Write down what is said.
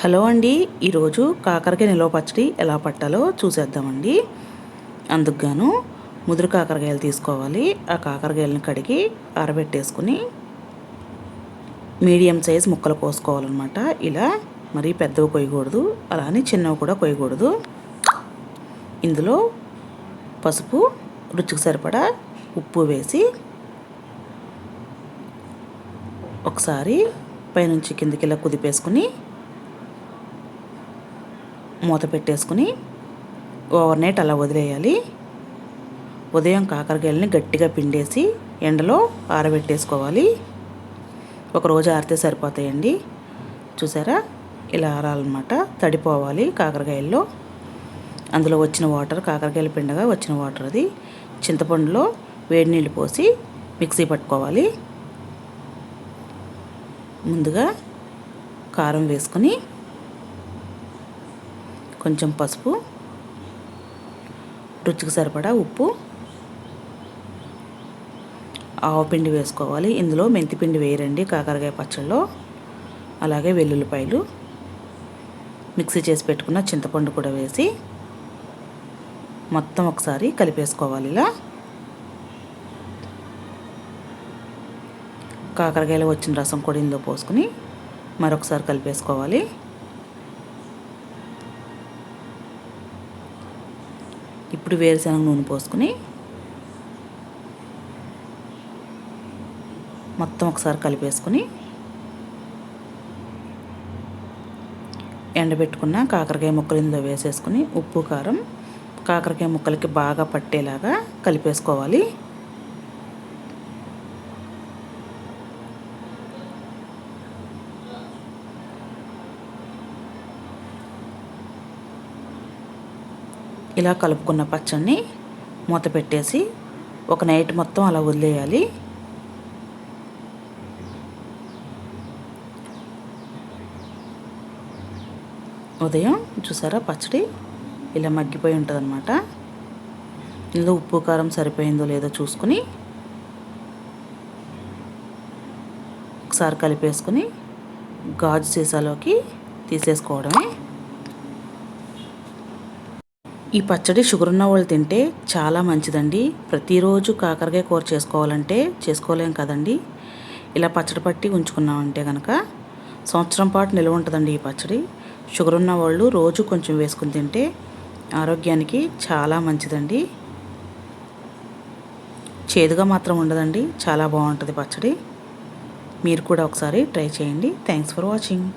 Hello అండి, ఈరోజు కాకరకాయ నిల్వ పచ్చడి ఎలా పట్టాలో చూసేద్దామండి. అందుకుగాను ముదురు కాకరకాయలు తీసుకోవాలి. ఆ కాకరకాయలను కడిగి ఆరబెట్టేసుకుని మీడియం సైజ్ ముక్కలు కోసుకోవాలన్నమాట. ఇలా మరీ పెద్దవి కొయ్యకూడదు, అలానే చిన్నవి కూడా కొయ్యకూడదు. ఇందులో పసుపు, రుచికి సరిపడా ఉప్పు వేసి ఒకసారి పైనుంచి కిందికి ఇలా కుదిపేసుకుని మూత పెట్టేసుకుని ఓవర్ నైట్ అలా వదిలేయాలి. ఉదయం కాకరకాయలని గట్టిగా పిండేసి ఎండలో ఆరబెట్టేసుకోవాలి. ఒకరోజు ఆరితే సరిపోతాయండి. చూసారా, ఇలా ఆరాలన్నమాట. తడిపోవాలి కాకరకాయల్లో. అందులో వచ్చిన వాటర్, కాకరకాయలు పిండగా వచ్చిన వాటర్ అది. చింతపండులో వేడి నీళ్ళు పోసి మిక్సీ పట్టుకోవాలి. ముందుగా కారం వేసుకొని కొంచెం పసుపు, రుచికి సరిపడా ఉప్పు, ఆవపిండి వేసుకోవాలి. ఇందులో మెంతిపిండి వేయరండి కాకరకాయ పచ్చళ్ళలో. అలాగే వెల్లుల్లిపాయలు, మిక్సీ చేసి పెట్టుకున్న చింతపండు కూడా వేసి మొత్తం ఒకసారి కలిపేసుకోవాలి. ఇలా కాకరకాయలో వచ్చిన రసం కూడా ఇందులో పోసుకుని మరొకసారి కలిపేసుకోవాలి. ఇప్పుడు వేరుశనగ నూనె పోసుకుని మొత్తం ఒకసారి కలిపేసుకుని ఎండబెట్టుకున్న కాకరకాయ ముక్కలు ఇందులో వేసేసుకుని ఉప్పు, కారం కాకరకాయ ముక్కలకి బాగా పట్టేలాగా కలిపేసుకోవాలి. ఇలా కలుపుకున్న పచ్చడిని మూత పెట్టేసి ఒక నైట్ మొత్తం అలా వదిలేయాలి. ఉదయం చూసారా, పచ్చడి ఇలా మగ్గిపోయి ఉంటుంది అన్నమాట. ఇందులో ఉప్పు, కారం సరిపోయిందో లేదో చూసుకుని ఒకసారి కలిపేసుకుని గాజు సీసాలోకి తీసేసుకోవడమే. ఈ పచ్చడి షుగర్ ఉన్న వాళ్ళు తింటే చాలా మంచిదండి. ప్రతిరోజు కాకరకాయ కూర చేసుకోవాలంటే చేసుకోలేం కదండి. ఇలా పచ్చడి పట్టి ఉంచుకున్నామంటే కనుక సంవత్సరం పాటు నిల్వ ఉంటుందండి ఈ పచ్చడి. షుగర్ ఉన్న వాళ్ళు రోజు కొంచెం వేసుకుని తింటే ఆరోగ్యానికి చాలా మంచిదండి. చేదుగా మాత్రం ఉండదండి, చాలా బాగుంటుంది పచ్చడి. మీరు కూడా ఒకసారి ట్రై చేయండి. Thanks for watching.